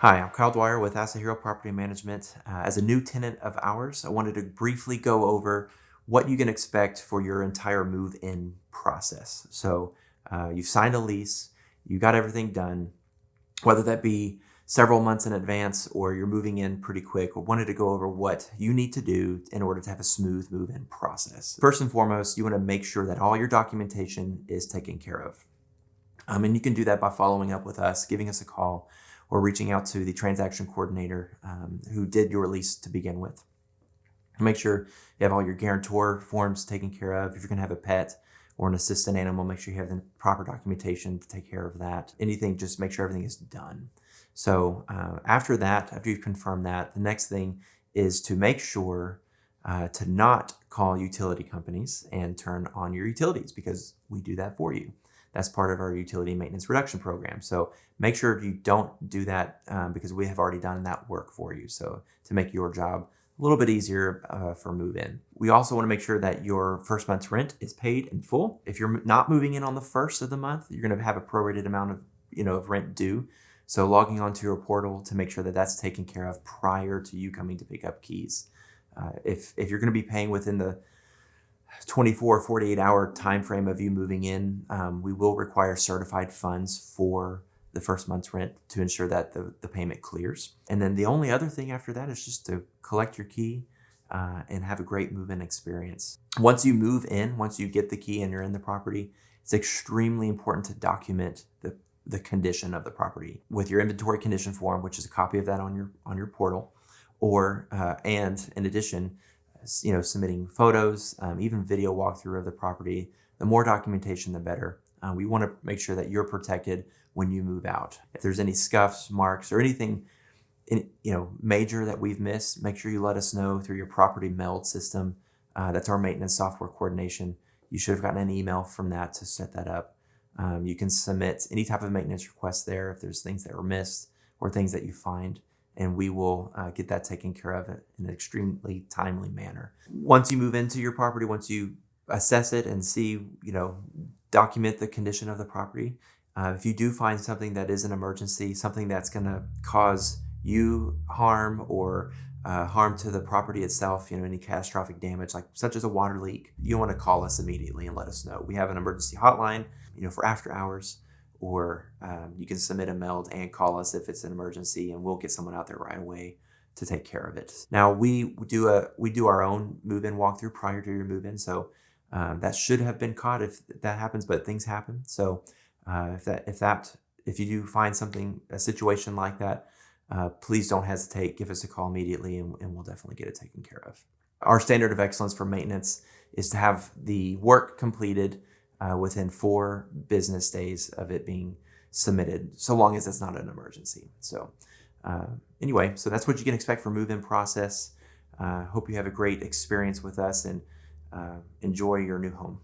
Hi, I'm Kyle Dwyer with Asset Hero Property Management. As a new tenant of ours, I wanted to briefly go over what you can expect for your entire move-in process. You've signed a lease, you got everything done, whether that be several months in advance or you're moving in pretty quick. I wanted to go over what you need to do in order to have a smooth move-in process. First and foremost, you want to make sure that all your documentation is taken care of. And you can do that by following up with us, giving us a call, or reaching out to the transaction coordinator who did your lease to begin with. Make sure you have all your guarantor forms taken care of. If you're going to have a pet or an assistant animal, make sure you have the proper documentation to take care of that. Anything, just make sure everything is done. After that, after you've confirmed that, the next thing is to make sure to not call utility companies and turn on your utilities, because we do that for you. That's part of our utility maintenance reduction program. So make sure you don't do that because we have already done that work for you. So to make your job a little bit easier for move-in. We also want to make sure that your first month's rent is paid in full. If you're not moving in on the first of the month, you're going to have a prorated amount of rent due. So logging onto your portal to make sure that that's taken care of prior to you coming to pick up keys. If you're going to be paying within the 48-hour time frame of you moving in, we will require certified funds for the first month's rent to ensure that the payment clears. And then the only other thing after that is just to collect your key and have a great move-in experience. Once you move in, once you get the key and you're in the property, it's extremely important to document the condition of the property with your inventory condition form, which is a copy of that on your portal, or and in addition, submitting photos, even video walkthrough of the property. The more documentation, the better. We want to make sure that you're protected when you move out. If there's any scuffs, marks, or anything major that we've missed, make sure you let us know through your property meld system. That's our maintenance software coordination. You should have gotten an email from that to set that up. You can submit any type of maintenance request there if there's things that were missed or things that you find, and we will get that taken care of in an extremely timely manner. Once you move into your property, once you assess it and see, document the condition of the property, if you do find something that is an emergency, something that's going to cause you harm or harm to the property itself, any catastrophic damage, like such as a water leak, you want to call us immediately and let us know. We have an emergency hotline, for after hours, or you can submit a meld and call us if it's an emergency, and we'll get someone out there right away to take care of it. Now we do our own move-in walkthrough prior to your move-in, so that should have been caught if that happens, but things happen. So if you do find a situation like that, please don't hesitate. Give us a call immediately, and we'll definitely get it taken care of. Our standard of excellence for maintenance is to have the work completed within 4 business days of it being submitted, so long as it's not an emergency. So that's what you can expect for move-in process. Hope you have a great experience with us and enjoy your new home.